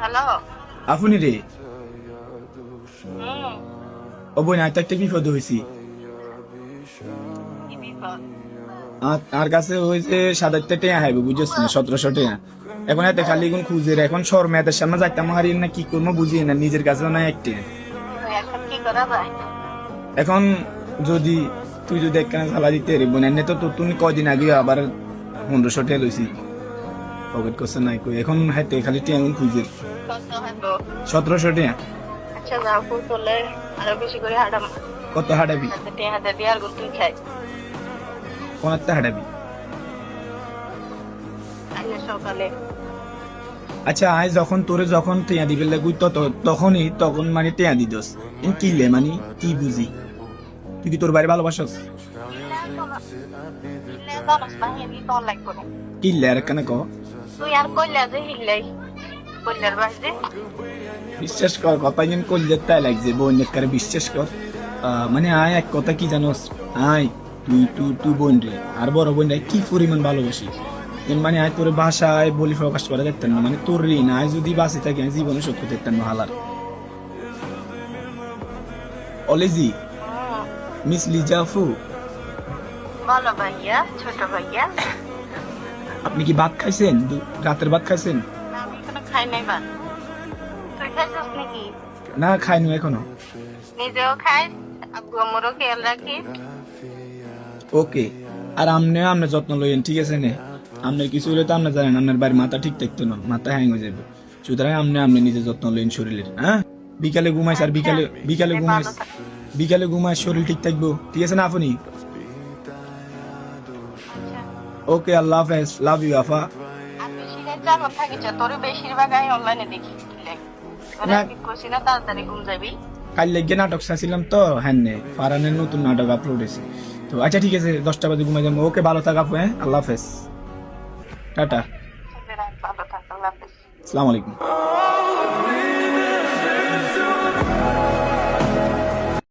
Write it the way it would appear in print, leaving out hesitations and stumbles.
Hello. আপনি রে হুম। ও বোন আজ একটা বিপদ হয়েছি কি বিপদ? আর কাছে হয়েছে ৭,০০০ টাকা হাইব বুঝেছ না ১৭০০ টাকা এখন এতে খালি কোন খুঁজে রে এখন সর মেয়েদের সামনে যাইতাম হারি না কি করবো বুঝি না নিজের কাছেও না একটি তো এখন কি করা যায়? এখন যদি তুই যদি একখানে ঝালা দিতে রে বোন এনে তো তুমি কয়দিন আগে আবার ১৫০০ টাকা লইছি পকেট করছে নাই কই এখন হাইতে খালি টিয়া খুঁজে কত হইব? ১৭০০ টাকা আচ্ছা যাও ফুল তোলে আরো বেশি করে হাঁটাম। কত হাঁটাবি হাতে দিয়ে আর তুই খাই। কোন একটা হাঁটাবি আজকে সকালে আচ্ছা আজ যখন তোরে যখন টিয়া দিবে লাগুই তখন মানে টিয়া দিদস কি লে মানে কি বুঝি তুই কি তোর বাইরে ভালোবাসস কি লে আর কেন কহ তুই আর কইলা যে হিল্লাই কইলার বাজে বিশ্বাস কর কথা যেন করলে তাই লাগছে বোন কারে বিশ্বাস কর মানে আয় এক কথা কি জানোস আয় তুই তুই তুই বোন রে আর বড় বোন রে কি পরিমাণ ভালোবাসি মানে আয় তোর ভাষায় বলি প্রকাশ করা দেখতেন না মানে তোর ঋণ আয় যদি বাঁচে থাকে আমি জীবনে সত্যি দেখতেন না হালার অলেজি মিস লিজাফু বলো ভাইয়া, ছোট ভাইয়া। আপনি কি ভাত খাইছেন রাতের ভাত খাইছেন না, আমি এখনো খাই নাই বা। তুই খাইছিস নাকি? না খাইনি এখনো নিজেও খাইস, আব্বু আমারও খেয়াল রাখিস। ওকে আর আপনি যত্ন লইয়েন ঠিক আছে নে আপনার কিছু হলে তো আপনি জানেন আপনার বাড়ির মাথা ঠিক থাকতো না মাথা হ্যাং হয়ে যাবে সুতরাং আপনি নিজে যত্ন লইন শরীরের হ্যাঁ বিকালে ঘুমাইস আর বিকালে ঘুমাইস শরীর ঠিক থাকবো ঠিক আছে না আপনি ওকে আল্লাহ হাফেজ লাভ ইউ আফা আমি সিনের চাকর থাকি তোর বেশিরভাগ আমি অনলাইনে দেখি। না। কইছি না তাড়াতাড়ি ঘুম যাবি। কাল লেগে নাটক চাইছিলাম তো হ্যাঁ নে ফারানের নতুন নাটক আপলোড হয়েছে তো আচ্ছা ঠিক আছে 10টা বাজে ঘুমাই যাবো ওকে ভালো থাক আপু হ্যাঁ আল্লাহ হাফেজ টাটা ভালো থাক, আল্লাহ হাফেজ। আসসালামু আলাইকুম